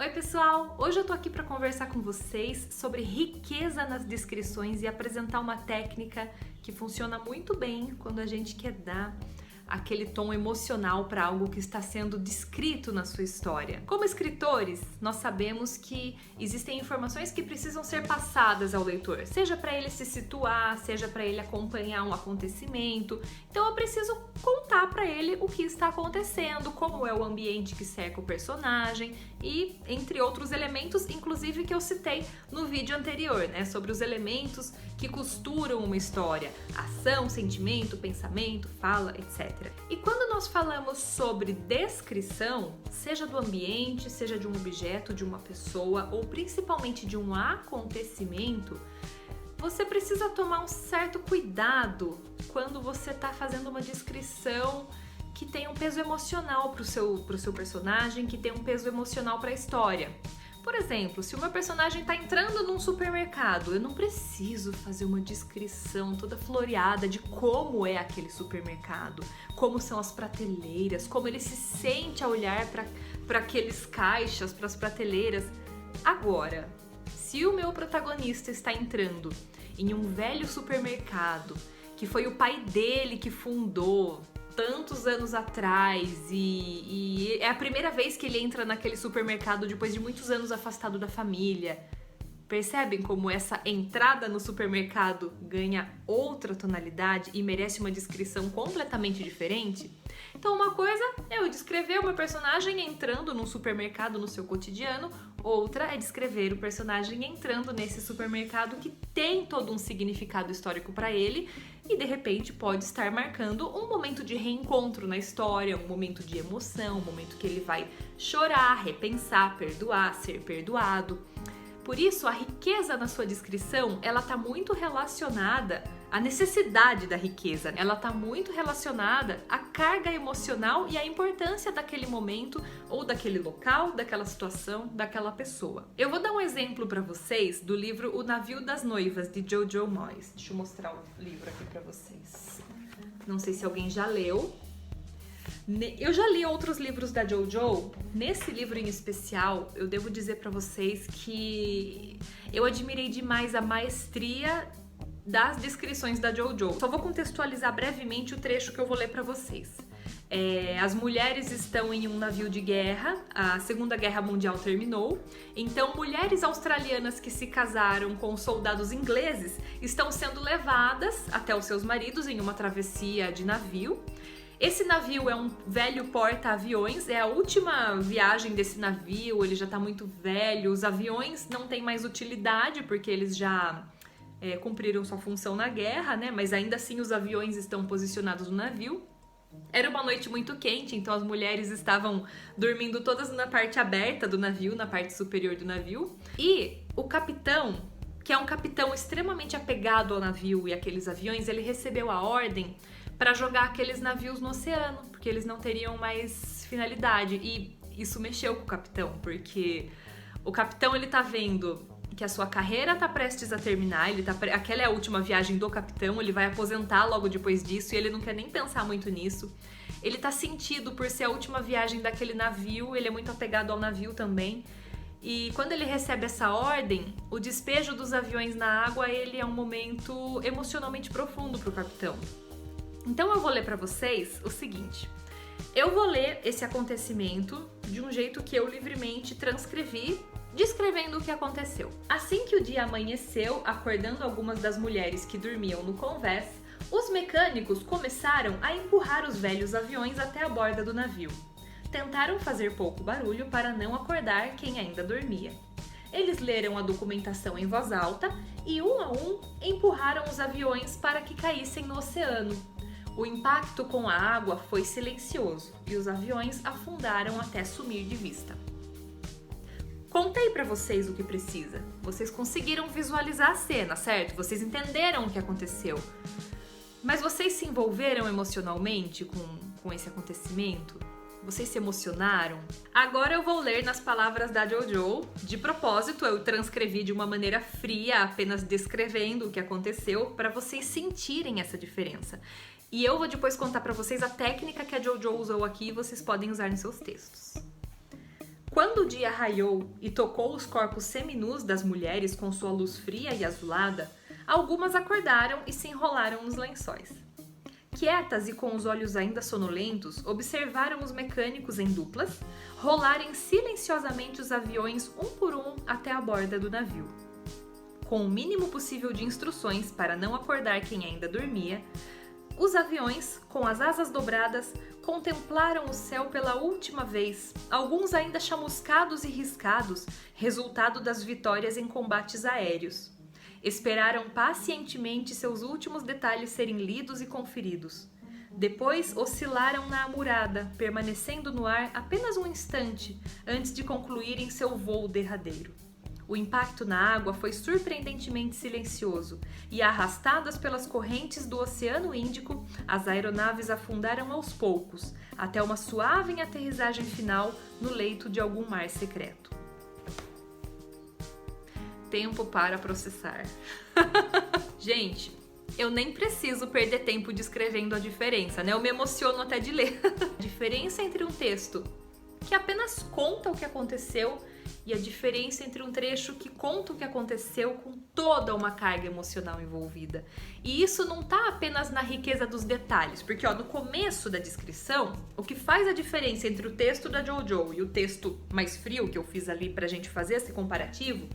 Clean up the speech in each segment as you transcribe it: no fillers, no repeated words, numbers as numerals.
Oi pessoal, hoje eu tô aqui para conversar com vocês sobre riqueza nas descrições e apresentar uma técnica que funciona muito bem quando a gente quer dar aquele tom emocional para algo que está sendo descrito na sua história. Como escritores, nós sabemos que existem informações que precisam ser passadas ao leitor, seja para ele se situar, seja para ele acompanhar um acontecimento. Então eu preciso contar para ele o que está acontecendo, como é o ambiente que cerca o personagem e entre outros elementos, inclusive que eu citei no vídeo anterior, né, sobre os elementos que costuram uma história: ação, sentimento, pensamento, fala, etc. E quando nós falamos sobre descrição, seja do ambiente, seja de um objeto, de uma pessoa ou principalmente de um acontecimento, você precisa tomar um certo cuidado quando você está fazendo uma descrição que tem um peso emocional para o seu personagem, que tem um peso emocional para a história. Por exemplo, se o meu personagem está entrando num supermercado, eu não preciso fazer uma descrição toda floreada de como é aquele supermercado, como são as prateleiras, como ele se sente ao olhar para aqueles caixas, para as prateleiras. Agora, se o meu protagonista está entrando em um velho supermercado que foi o pai dele que fundou tantos anos atrás e é a primeira vez que ele entra naquele supermercado depois de muitos anos afastado da família. Percebem como essa entrada no supermercado ganha outra tonalidade e merece uma descrição completamente diferente? Então uma coisa é eu descrever o meu personagem entrando num supermercado no seu cotidiano, outra é descrever o personagem entrando nesse supermercado que tem todo um significado histórico para ele e de repente pode estar marcando um momento de reencontro na história, um momento de emoção, um momento que ele vai chorar, repensar, perdoar, ser perdoado. Por isso, a riqueza na sua descrição, ela está muito relacionada à necessidade da riqueza. Ela está muito relacionada à carga emocional e à importância daquele momento ou daquele local, daquela situação, daquela pessoa. Eu vou dar um exemplo para vocês do livro O Navio das Noivas, de Jojo Moyes. Deixa eu mostrar o livro aqui para vocês. Não sei se alguém já leu. Eu já li outros livros da Jojo. Nesse livro em especial, eu devo dizer pra vocês que eu admirei demais a maestria das descrições da Jojo. Só vou contextualizar brevemente o trecho que eu vou ler pra vocês. As mulheres estão em um navio de guerra, a Segunda Guerra Mundial terminou, então mulheres australianas que se casaram com soldados ingleses estão sendo levadas até os seus maridos em uma travessia de navio. Esse navio é um velho porta-aviões, é a última viagem desse navio, ele já tá muito velho, os aviões não têm mais utilidade porque eles já cumpriram sua função na guerra, né? Mas ainda assim os aviões estão posicionados no navio. Era uma noite muito quente, então as mulheres estavam dormindo todas na parte aberta do navio, na parte superior do navio. E o capitão, que é um capitão extremamente apegado ao navio e aqueles aviões, ele recebeu a ordem para jogar aqueles navios no oceano, porque eles não teriam mais finalidade. E isso mexeu com o capitão, porque o capitão ele tá vendo que a sua carreira tá prestes a terminar, aquela é a última viagem do capitão, ele vai aposentar logo depois disso e ele não quer nem pensar muito nisso. Ele tá sentido por ser a última viagem daquele navio, ele é muito apegado ao navio também. E quando ele recebe essa ordem, o despejo dos aviões na água, ele é um momento emocionalmente profundo pro capitão. Então eu vou ler para vocês o seguinte. Eu vou ler esse acontecimento de um jeito que eu livremente transcrevi, descrevendo o que aconteceu. Assim que o dia amanheceu, acordando algumas das mulheres que dormiam no convés, os mecânicos começaram a empurrar os velhos aviões até a borda do navio. Tentaram fazer pouco barulho para não acordar quem ainda dormia. Eles leram a documentação em voz alta e, um a um, empurraram os aviões para que caíssem no oceano. O impacto com a água foi silencioso e os aviões afundaram até sumir de vista. Contei pra vocês o que precisa. Vocês conseguiram visualizar a cena, certo? Vocês entenderam o que aconteceu. Mas vocês se envolveram emocionalmente com esse acontecimento? Vocês se emocionaram? Agora eu vou ler nas palavras da Jojo. De propósito, eu transcrevi de uma maneira fria, apenas descrevendo o que aconteceu, para vocês sentirem essa diferença. E eu vou depois contar pra vocês a técnica que a Jojo usou aqui e vocês podem usar nos seus textos. Quando o dia raiou e tocou os corpos seminus das mulheres com sua luz fria e azulada, algumas acordaram e se enrolaram nos lençóis. Quietas e com os olhos ainda sonolentos, observaram os mecânicos em duplas rolarem silenciosamente os aviões um por um até a borda do navio. Com o mínimo possível de instruções para não acordar quem ainda dormia, os aviões, com as asas dobradas, contemplaram o céu pela última vez, alguns ainda chamuscados e riscados, resultado das vitórias em combates aéreos. Esperaram pacientemente seus últimos detalhes serem lidos e conferidos. Depois oscilaram na amurada, permanecendo no ar apenas um instante antes de concluírem seu voo derradeiro. O impacto na água foi surpreendentemente silencioso e, arrastadas pelas correntes do Oceano Índico, as aeronaves afundaram aos poucos, até uma suave aterrissagem final no leito de algum mar secreto. Tempo para processar. Gente, eu nem preciso perder tempo descrevendo a diferença, né? Eu me emociono até de ler. A diferença entre um texto que apenas conta o que aconteceu e a diferença entre um trecho que conta o que aconteceu com toda uma carga emocional envolvida. E isso não tá apenas na riqueza dos detalhes, porque no começo da descrição, o que faz a diferença entre o texto da JoJo e o texto mais frio que eu fiz ali pra gente fazer esse comparativo,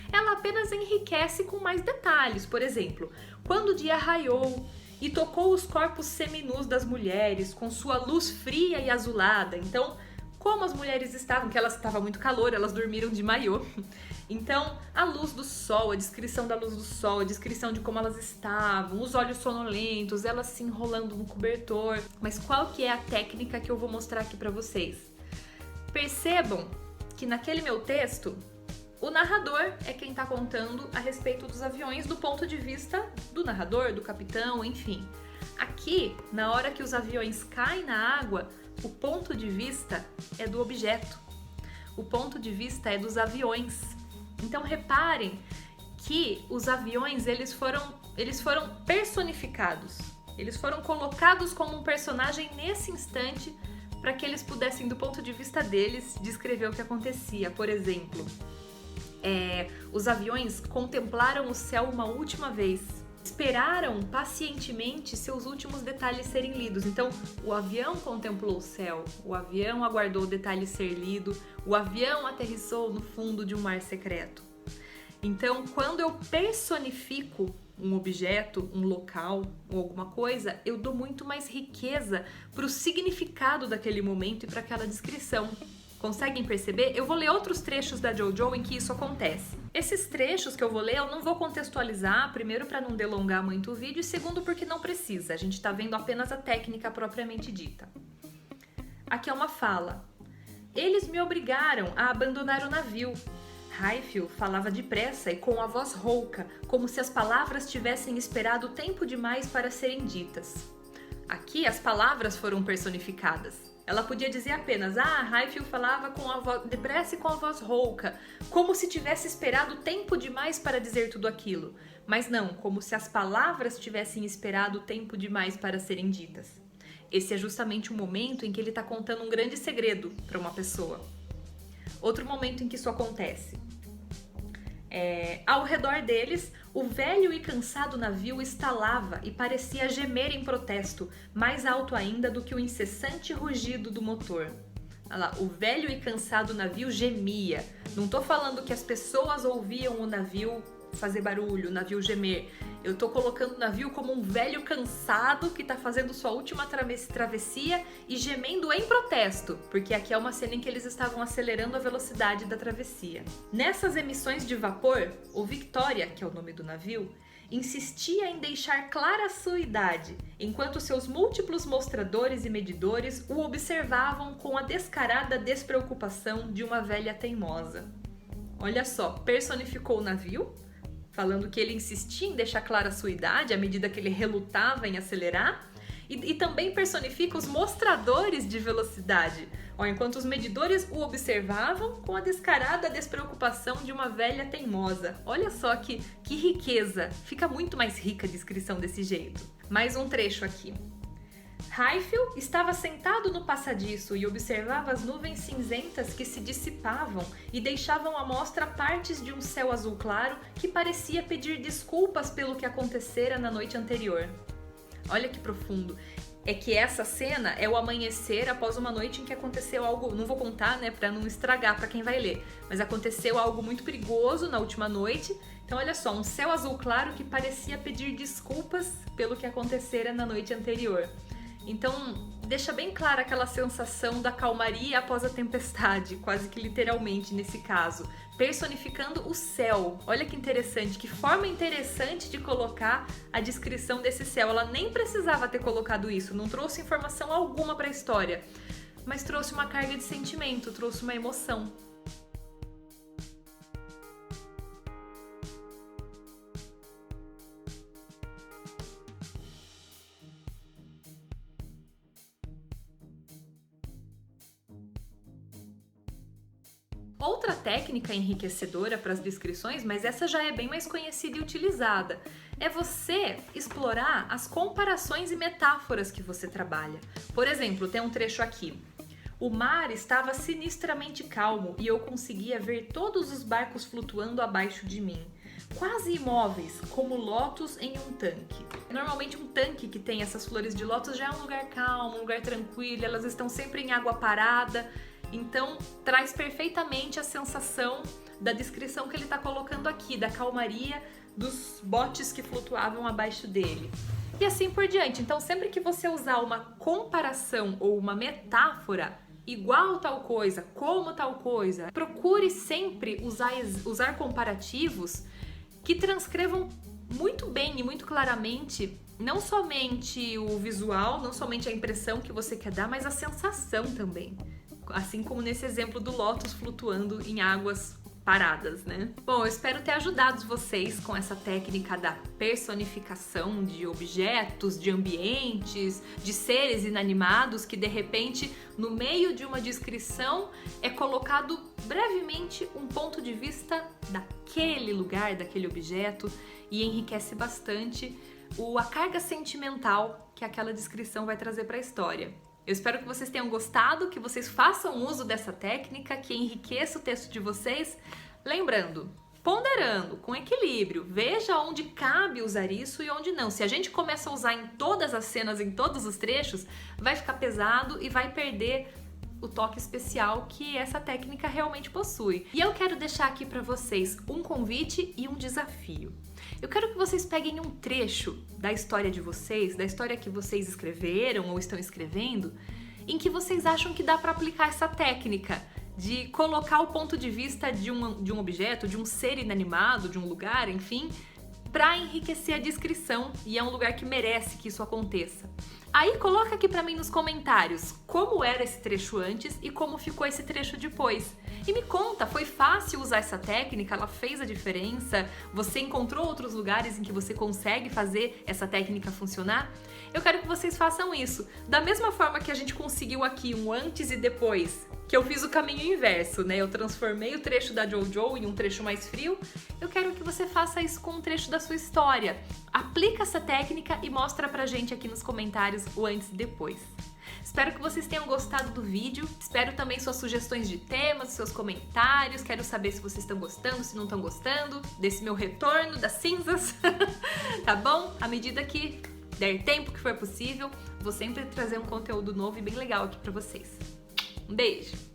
ela apenas enriquece com mais detalhes. Por exemplo, quando o dia raiou e tocou os corpos seminus das mulheres com sua luz fria e azulada. Então, como as mulheres estavam, que elas estava muito calor, elas dormiram de maiô. Então, a luz do sol, a descrição da luz do sol, a descrição de como elas estavam, os olhos sonolentos, elas se enrolando no cobertor. Mas qual que é a técnica que eu vou mostrar aqui para vocês? Percebam que naquele meu texto, o narrador é quem está contando a respeito dos aviões do ponto de vista do narrador, do capitão, enfim. Aqui, na hora que os aviões caem na água, o ponto de vista é do objeto. O ponto de vista é dos aviões. Então reparem que os aviões eles foram personificados. Eles foram colocados como um personagem nesse instante para que eles pudessem, do ponto de vista deles, descrever o que acontecia. Por exemplo, os aviões contemplaram o céu uma última vez. Esperaram pacientemente seus últimos detalhes serem lidos. Então, o avião contemplou o céu, o avião aguardou o detalhe ser lido, o avião aterrissou no fundo de um mar secreto. Então, quando eu personifico um objeto, um local ou alguma coisa, eu dou muito mais riqueza para o significado daquele momento e para aquela descrição. Conseguem perceber? Eu vou ler outros trechos da JoJo em que isso acontece. Esses trechos que eu vou ler, eu não vou contextualizar, primeiro para não delongar muito o vídeo, e segundo porque não precisa, a gente está vendo apenas a técnica propriamente dita. Aqui é uma fala. Eles me obrigaram a abandonar o navio. Highfield falava depressa e com a voz rouca, como se as palavras tivessem esperado tempo demais para serem ditas. Aqui as palavras foram personificadas. Ela podia dizer apenas, Highfield falava com a voz depressa e com a voz rouca, como se tivesse esperado tempo demais para dizer tudo aquilo. Mas não, como se as palavras tivessem esperado tempo demais para serem ditas. Esse é justamente o momento em que ele está contando um grande segredo para uma pessoa. Outro momento em que isso acontece. Ao redor deles, o velho e cansado navio estalava e parecia gemer em protesto, mais alto ainda do que o incessante rugido do motor. Olha lá, o velho e cansado navio gemia. Não tô falando que as pessoas ouviam o navio fazer barulho, o navio gemer. Eu tô colocando o navio como um velho cansado que tá fazendo sua última travessia e gemendo em protesto, porque aqui é uma cena em que eles estavam acelerando a velocidade da travessia. Nessas emissões de vapor, o Victoria, que é o nome do navio, insistia em deixar clara a sua idade, enquanto seus múltiplos mostradores e medidores o observavam com a descarada despreocupação de uma velha teimosa. Olha só, personificou o navio, falando que ele insistia em deixar clara a sua idade à medida que ele relutava em acelerar, e também personifica os mostradores de velocidade, enquanto os medidores o observavam com a descarada despreocupação de uma velha teimosa. Olha só que riqueza! Fica muito mais rica a descrição desse jeito. Mais um trecho aqui. Heifel estava sentado no passadiço e observava as nuvens cinzentas que se dissipavam e deixavam à mostra partes de um céu azul claro que parecia pedir desculpas pelo que acontecera na noite anterior. Olha que profundo. É que essa cena é o amanhecer após uma noite em que aconteceu algo, não vou contar, né, para não estragar para quem vai ler, mas aconteceu algo muito perigoso na última noite. Então olha só, um céu azul claro que parecia pedir desculpas pelo que acontecera na noite anterior. Então, deixa bem clara aquela sensação da calmaria após a tempestade, quase que literalmente nesse caso, personificando o céu. Olha que interessante, que forma interessante de colocar a descrição desse céu. Ela nem precisava ter colocado isso, não trouxe informação alguma para a história, mas trouxe uma carga de sentimento, trouxe uma emoção. Outra técnica enriquecedora para as descrições, mas essa já é bem mais conhecida e utilizada, é você explorar as comparações e metáforas que você trabalha. Por exemplo, tem um trecho aqui. O mar estava sinistramente calmo e eu conseguia ver todos os barcos flutuando abaixo de mim, quase imóveis, como lótus em um tanque. Normalmente um tanque que tem essas flores de lótus já é um lugar calmo, um lugar tranquilo, elas estão sempre em água parada. Então, traz perfeitamente a sensação da descrição que ele está colocando aqui, da calmaria dos botes que flutuavam abaixo dele. E assim por diante. Então, sempre que você usar uma comparação ou uma metáfora, igual tal coisa, como tal coisa, procure sempre usar comparativos que transcrevam muito bem e muito claramente não somente o visual, não somente a impressão que você quer dar, mas a sensação também. Assim como nesse exemplo do lótus flutuando em águas paradas, né? Bom, eu espero ter ajudado vocês com essa técnica da personificação de objetos, de ambientes, de seres inanimados que de repente, no meio de uma descrição, é colocado brevemente um ponto de vista daquele lugar, daquele objeto e enriquece bastante a carga sentimental que aquela descrição vai trazer para a história. Eu espero que vocês tenham gostado, que vocês façam uso dessa técnica, que enriqueça o texto de vocês. Lembrando, ponderando, com equilíbrio, veja onde cabe usar isso e onde não. Se a gente começa a usar em todas as cenas, em todos os trechos, vai ficar pesado e vai perder o toque especial que essa técnica realmente possui. E eu quero deixar aqui para vocês um convite e um desafio. Eu quero que vocês peguem um trecho da história de vocês, da história que vocês escreveram ou estão escrevendo, em que vocês acham que dá para aplicar essa técnica de colocar o ponto de vista de um objeto, de um ser inanimado, de um lugar, enfim, para enriquecer a descrição, e é um lugar que merece que isso aconteça. Aí coloca aqui para mim nos comentários como era esse trecho antes e como ficou esse trecho depois. E me conta, foi fácil usar essa técnica? Ela fez a diferença? Você encontrou outros lugares em que você consegue fazer essa técnica funcionar? Eu quero que vocês façam isso. Da mesma forma que a gente conseguiu aqui um antes e depois, que eu fiz o caminho inverso, né? Eu transformei o trecho da Jojo em um trecho mais frio. Eu quero que você faça isso com um trecho da sua história. Aplica essa técnica e mostra pra gente aqui nos comentários o antes e depois. Espero que vocês tenham gostado do vídeo, espero também suas sugestões de temas, seus comentários, quero saber se vocês estão gostando, se não estão gostando desse meu retorno das cinzas, tá bom? À medida que der tempo que for possível, vou sempre trazer um conteúdo novo e bem legal aqui pra vocês. Um beijo!